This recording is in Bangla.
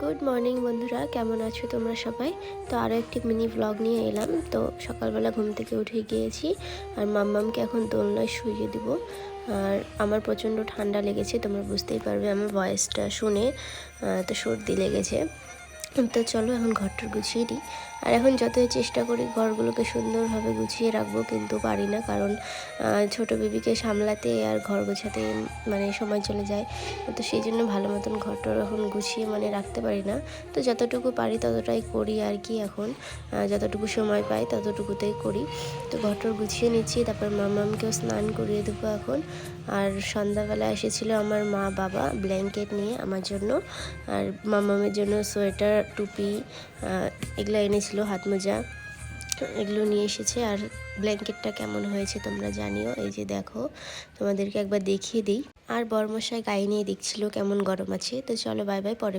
গুড মর্নিং বন্ধুরা, কেমন আছো তোমরা সবাই? তো আরও একটি মিনি ব্লগ নিয়ে এলাম। তো সকালবেলা ঘুম থেকে উঠে গিয়েছি আর মাম্মামকে এখন দোলনায় শুইয়ে দিব। আর আমার প্রচণ্ড ঠান্ডা লেগেছে, তোমরা বুঝতেই পারবে আমার ভয়েসটা শুনে। তো সর্দি লেগেছে। তো চলো এখন ঘরটার গুছিয়ে দিই। আর এখন যতই চেষ্টা করি ঘরগুলোকে সুন্দরভাবে গুছিয়ে রাখবো, কিন্তু পারি না, কারণ ছোটো বেবিকে সামলাতে আর ঘর গোছাতে মানে সময় চলে যায়। তো সেই জন্য ভালো মতন ঘরটা এখন গুছিয়ে রাখতে পারি না। তো যতটুকু পারি ততটাই করি আর কি। এখন যতটুকু সময় পাই ততটুকুতেই করি। তো ঘরটা গুছিয়ে নিচ্ছি, তারপর মামামকেও স্নান করিয়ে দেবো এখন। আর সন্ধ্যাবেলা এসেছিলো আমার মা বাবা ব্ল্যাঙ্কেট নিয়ে আমার জন্য, আর মামামের জন্য সোয়েটার, টুপি এগুলো এনেছিল, হাত মোজা এগুলো নিয়ে এসেছে। আর ব্ল্যাঙ্কেটটা কেমন হয়েছে তোমরা জানিও। এই যে দেখো, তোমাদেরকে একবার দেখিয়ে দিই। আর বরমশাই গায়ে নিয়ে দেখছিল কেমন গরম আছে। তো চলো, বাই বাই, পরে